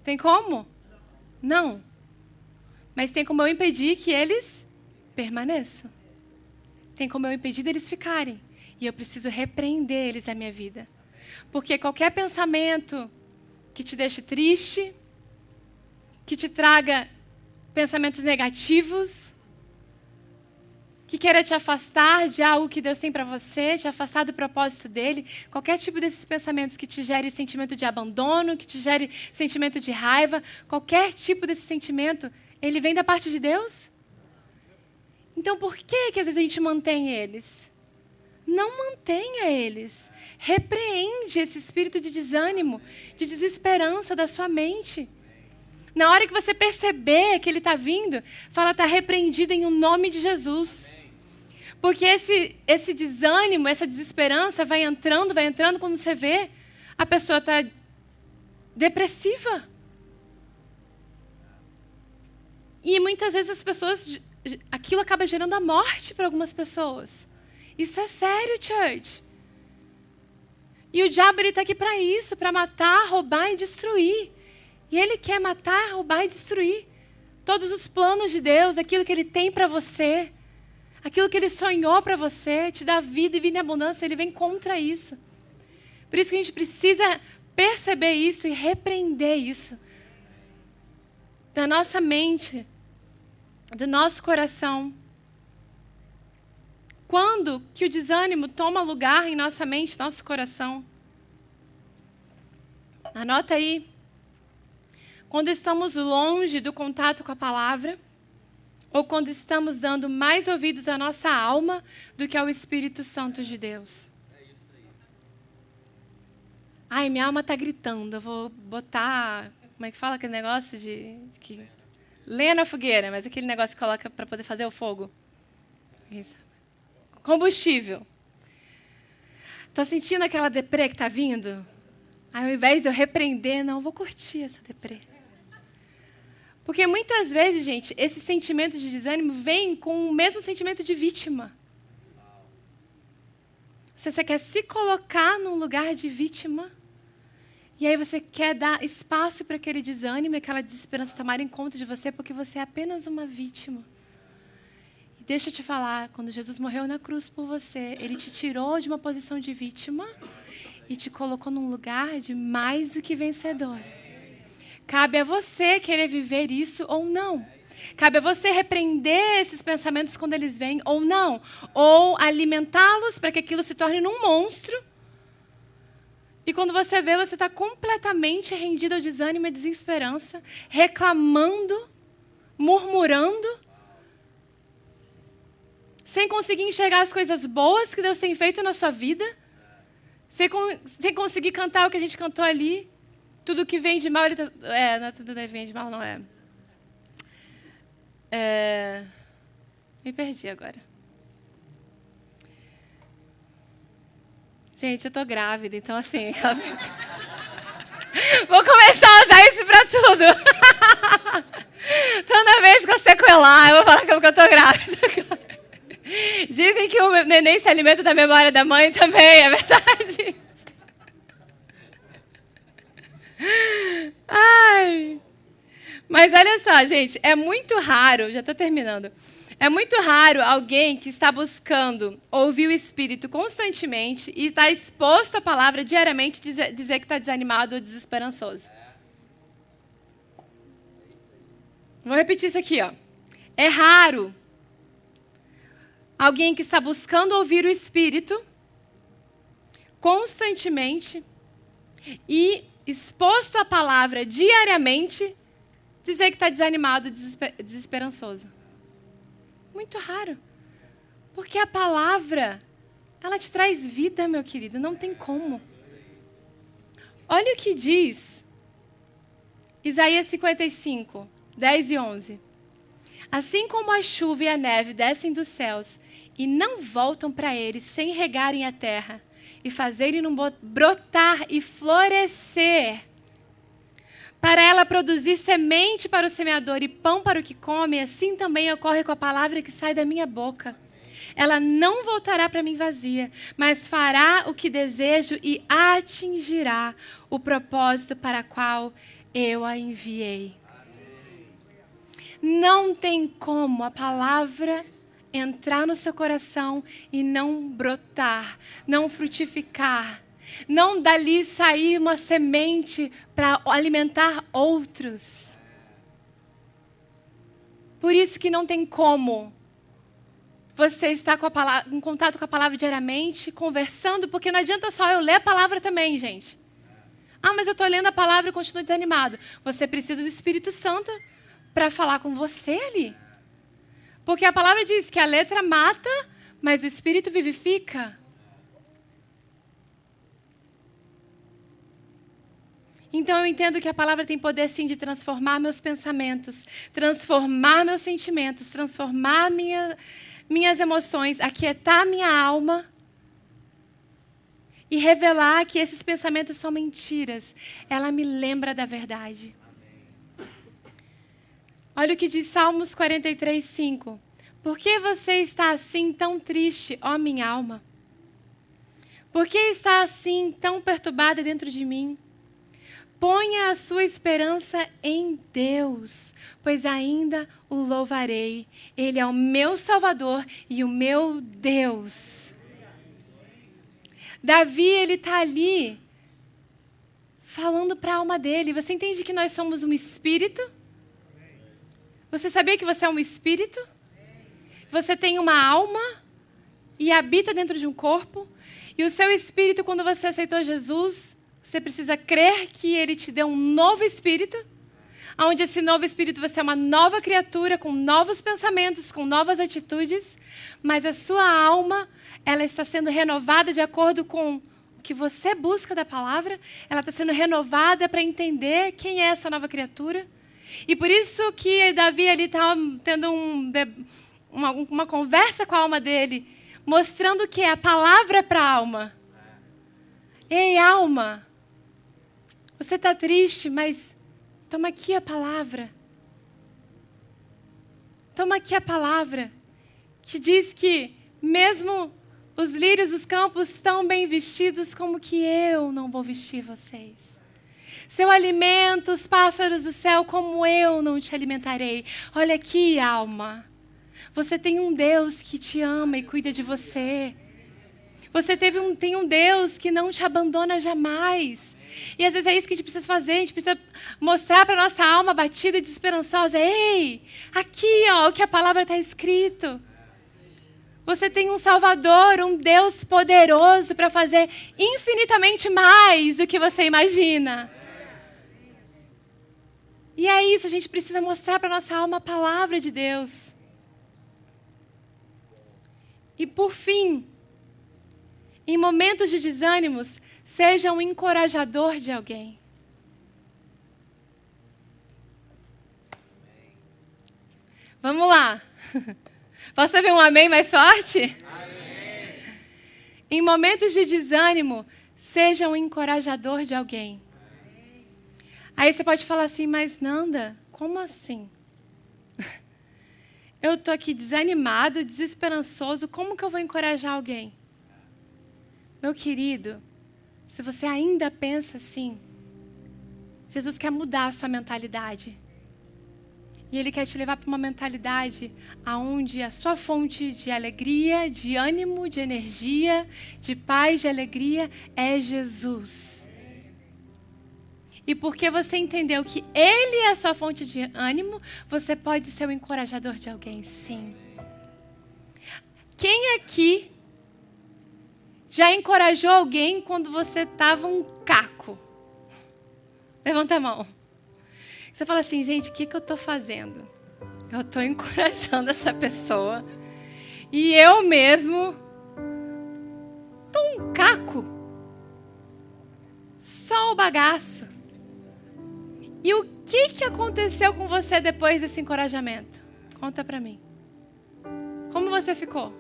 Tem como? Não. Mas tem como eu impedir que eles permaneçam. Tem como eu impedir deles ficarem. E eu preciso repreender eles na minha vida. Porque qualquer pensamento que te deixe triste, que te traga pensamentos negativos, que queira te afastar de algo que Deus tem para você, te afastar do propósito dele, qualquer tipo desses pensamentos que te gere sentimento de abandono, que te gere sentimento de raiva, qualquer tipo desse sentimento, ele vem da parte de Deus? Então, por que às vezes a gente mantém eles? Não mantenha eles. Repreende esse espírito de desânimo, de desesperança da sua mente. Na hora que você perceber que ele está vindo, fala, está repreendido em o nome de Jesus. Porque esse desânimo, essa desesperança vai entrando, quando você vê, a pessoa está depressiva. E muitas vezes as pessoas, aquilo acaba gerando a morte para algumas pessoas. Isso é sério, church. E o diabo está aqui para isso, para matar, roubar e destruir. E ele quer matar, roubar e destruir todos os planos de Deus, aquilo que ele tem para você, aquilo que ele sonhou para você, te dá vida e vida em abundância, ele vem contra isso. Por isso que a gente precisa perceber isso e repreender isso da nossa mente, do nosso coração. Quando que o desânimo toma lugar em nossa mente, nosso coração? Anota aí. Quando estamos longe do contato com a palavra, ou quando estamos dando mais ouvidos à nossa alma do que ao Espírito Santo de Deus. É isso aí. Ai, minha alma está gritando, eu vou botar, como é que fala aquele negócio de... lenha na fogueira, mas aquele negócio que coloca para poder fazer o fogo. Combustível. Estou sentindo aquela deprê que está vindo? Aí, ao invés de eu repreender, não, eu vou curtir essa deprê. Porque muitas vezes, gente, esse sentimento de desânimo vem com o mesmo sentimento de vítima. Você quer se colocar num lugar de vítima, e aí você quer dar espaço para aquele desânimo e aquela desesperança tomarem conta de você, porque você é apenas uma vítima. E deixa eu te falar, quando Jesus morreu na cruz por você, ele te tirou de uma posição de vítima e te colocou num lugar de mais do que vencedor. Cabe a você querer viver isso ou não. Cabe a você repreender esses pensamentos quando eles vêm ou não. Ou alimentá-los para que aquilo se torne num monstro. E quando você vê, você está completamente rendido ao desânimo e à desesperança, reclamando, murmurando, sem conseguir enxergar as coisas boas que Deus tem feito na sua vida, sem conseguir cantar o que a gente cantou ali. Tudo que vem de mal, ele tá... não é tudo que vem de mal, não é. Me perdi agora. Gente, eu tô grávida, então assim... Vou começar a usar isso pra tudo. Toda vez que eu sequelar, eu vou falar que eu tô grávida. Dizem que o neném se alimenta da memória da mãe também, é verdade? Ai. Mas olha só, gente, é muito raro, já estou terminando, é muito raro alguém que está buscando ouvir o Espírito constantemente e está exposto à palavra diariamente dizer que está desanimado ou desesperançoso. Vou repetir isso aqui, ó. É raro alguém que está buscando ouvir o Espírito constantemente e exposto à palavra diariamente, dizer que está desanimado, desesperançoso. Muito raro. Porque a palavra, ela te traz vida, meu querido, não tem como. Olha o que diz Isaías 55, 10 e 11. Assim como a chuva e a neve descem dos céus e não voltam para eles sem regarem a terra, e fazerem brotar e florescer, para ela produzir semente para o semeador e pão para o que come, assim também ocorre com a palavra que sai da minha boca. Ela não voltará para mim vazia, mas fará o que desejo e atingirá o propósito para qual eu a enviei. Não tem como a palavra entrar no seu coração e não brotar, não frutificar, não dali sair uma semente para alimentar outros. Por isso que não tem como você estar com a palavra, em contato com a palavra diariamente, conversando, porque não adianta só eu ler a palavra também, gente. Ah, mas eu estou lendo a palavra e continuo desanimado. Você precisa do Espírito Santo para falar com você ali. Porque a palavra diz que a letra mata, mas o Espírito vivifica. Então eu entendo que a palavra tem poder sim de transformar meus pensamentos, transformar meus sentimentos, transformar minhas emoções, aquietar minha alma e revelar que esses pensamentos são mentiras. Ela me lembra da verdade. Olha o que diz Salmos 43, 5. Por que você está assim tão triste, ó minha alma? Por que está assim tão perturbada dentro de mim? Ponha a sua esperança em Deus, pois ainda o louvarei. Ele é o meu Salvador e o meu Deus. Davi, ele está ali falando para a alma dele. Você entende que nós somos um espírito? Você sabia que você é um espírito? Você tem uma alma e habita dentro de um corpo. E o seu espírito, quando você aceitou Jesus, você precisa crer que Ele te deu um novo espírito, onde esse novo espírito você é uma nova criatura, com novos pensamentos, com novas atitudes, mas a sua alma, ela está sendo renovada de acordo com o que você busca da palavra, ela está sendo renovada para entender quem é essa nova criatura. E por isso que Davi ali estava tendo uma conversa com a alma dele, mostrando que é a palavra para a alma. Ei, alma, você está triste, mas toma aqui a palavra. Toma aqui a palavra que diz que mesmo os lírios dos campos estão bem vestidos, como que eu não vou vestir vocês? Seu alimento, os pássaros do céu, como eu não te alimentarei? Olha aqui, alma. Você tem um Deus que te ama e cuida de você. Você tem um Deus que não te abandona jamais. E às vezes é isso que a gente precisa fazer. A gente precisa mostrar para a nossa alma batida e desesperançosa. Ei, aqui ó, o que a palavra está escrito. Você tem um Salvador, um Deus poderoso para fazer infinitamente mais do que você imagina. E é isso, a gente precisa mostrar para a nossa alma a palavra de Deus. E por fim, em momentos de desânimos, seja um encorajador de alguém. Vamos lá. Posso ouvir um amém mais forte? Amém. Em momentos de desânimo, seja um encorajador de alguém. Aí você pode falar assim, mas Nanda, como assim? Eu estou aqui desanimado, desesperançoso, como que eu vou encorajar alguém? Meu querido, se você ainda pensa assim, Jesus quer mudar a sua mentalidade. E Ele quer te levar para uma mentalidade onde a sua fonte de alegria, de ânimo, de energia, de paz, de alegria é Jesus. E porque você entendeu que Ele é a sua fonte de ânimo, você pode ser o encorajador de alguém, sim. Quem aqui já encorajou alguém quando você estava um caco? Levanta a mão. Você fala assim, gente, o que eu estou fazendo? Eu estou encorajando essa pessoa. E eu mesmo estou um caco. Só o bagaço. E o que aconteceu com você depois desse encorajamento? Conta pra mim. Como você ficou?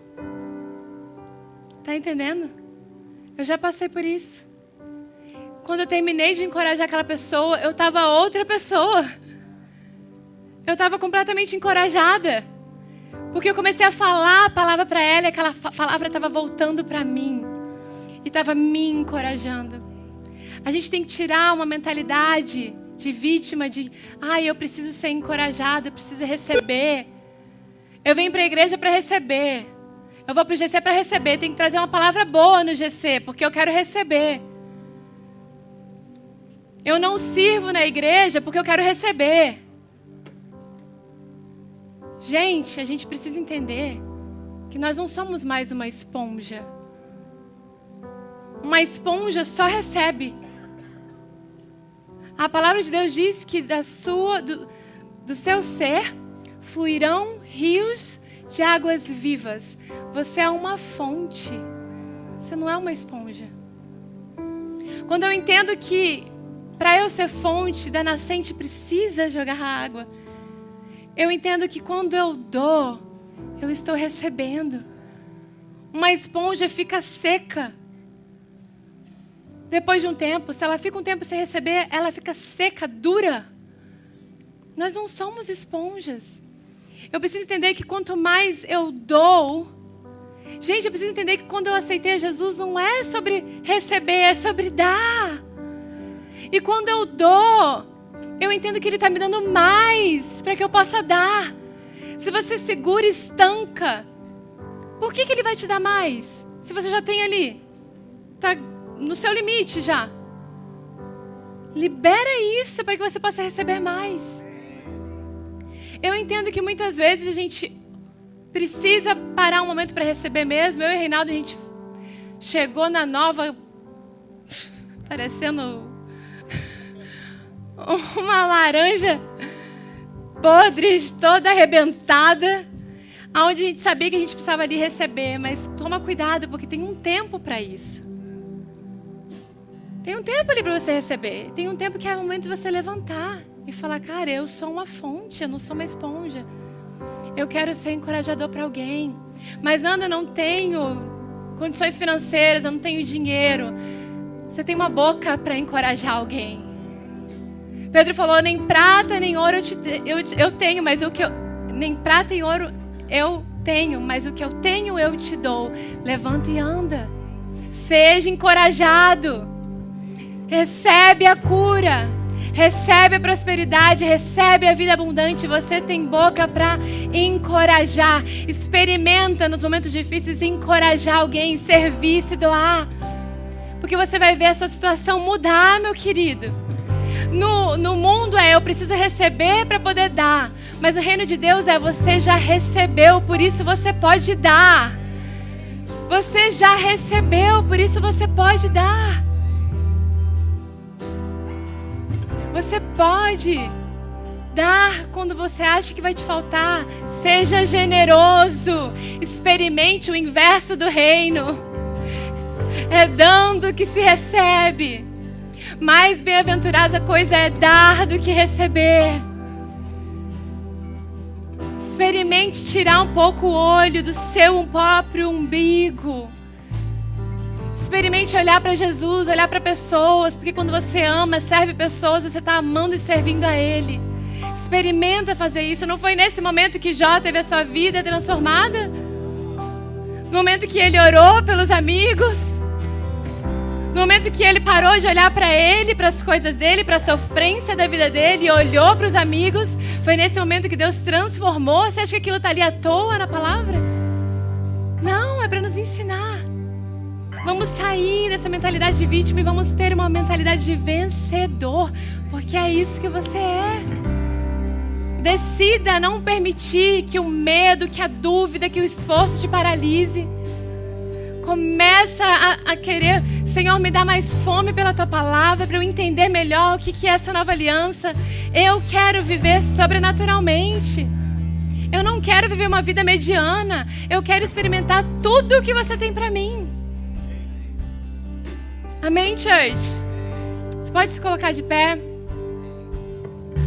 Tá entendendo? Eu já passei por isso. Quando eu terminei de encorajar aquela pessoa, eu estava outra pessoa. Eu estava completamente encorajada. Porque eu comecei a falar a palavra para ela e aquela palavra estava voltando para mim. E estava me encorajando. A gente tem que tirar uma mentalidade de vítima, de eu preciso ser encorajada, eu preciso receber. Eu venho para a igreja para receber. Eu vou para o GC para receber. Tem que trazer uma palavra boa no GC, porque eu quero receber. Eu não sirvo na igreja porque eu quero receber. Gente, a gente precisa entender que nós não somos mais uma esponja. Uma esponja só recebe. A palavra de Deus diz que do seu ser fluirão rios de águas vivas. Você é uma fonte. Você não é uma esponja. Quando eu entendo que para eu ser fonte da nascente precisa jogar água, eu entendo que quando eu dou, eu estou recebendo. Uma esponja fica seca. Depois de um tempo, se ela fica um tempo sem receber, ela fica seca, dura. Nós não somos esponjas. Eu preciso entender que quanto mais eu dou... Gente, eu preciso entender que quando eu aceitei Jesus, não é sobre receber, é sobre dar. E quando eu dou, eu entendo que Ele está me dando mais para que eu possa dar. Se você segura e estanca, por que Ele vai te dar mais? Se você já tem ali, está no seu limite já. Libera isso para que você possa receber mais. Eu entendo que muitas vezes a gente precisa parar um momento para receber mesmo. Eu e o Reinaldo, a gente chegou na nova, parecendo uma laranja podre, toda arrebentada, onde a gente sabia que a gente precisava ali receber. Mas toma cuidado, porque tem um tempo para isso. Tem um tempo ali para você receber. Tem um tempo que é o momento de você levantar e falar: cara, eu sou uma fonte, eu não sou uma esponja. Eu quero ser encorajador para alguém. Mas Ana, eu não tenho condições financeiras, eu não tenho dinheiro. Você tem uma boca para encorajar alguém. Pedro falou: nem prata nem ouro eu tenho, mas o que nem prata e ouro eu tenho, mas o que eu tenho eu te dou. Levanta e anda. Seja encorajado. Recebe a cura. Recebe a prosperidade, recebe a vida abundante. Você tem boca para encorajar. Experimenta nos momentos difíceis encorajar alguém, servir, se doar. Porque você vai ver a sua situação mudar, meu querido. No mundo eu preciso receber para poder dar. Mas o reino de Deus você já recebeu, por isso você pode dar. Você já recebeu, por isso você pode dar. Você pode dar quando você acha que vai te faltar. Seja generoso. Experimente o inverso do reino. É dando que se recebe. Mais bem-aventurada coisa é dar do que receber. Experimente tirar um pouco o olho do seu próprio umbigo. Experimente olhar para Jesus, olhar para pessoas, porque quando você ama, serve pessoas, você está amando e servindo a Ele. Experimenta fazer isso. Não foi nesse momento que Jó teve a sua vida transformada? No momento que ele orou pelos amigos? No momento que ele parou de olhar para ele, para as coisas dele, para a sofrência da vida dele e olhou para os amigos? Foi nesse momento que Deus transformou? Você acha que aquilo está ali à toa na palavra? Não, é para nos ensinar. Vamos sair dessa mentalidade de vítima e vamos ter uma mentalidade de vencedor, porque é isso que você é. Decida não permitir que o medo, que a dúvida, que o esforço te paralise. Começa a querer: Senhor, me dá mais fome pela Tua palavra, para eu entender melhor o que é essa nova aliança. Eu quero viver sobrenaturalmente. Eu não quero viver uma vida mediana. Eu quero experimentar tudo o que você tem para mim. Amém, church? Você pode se colocar de pé?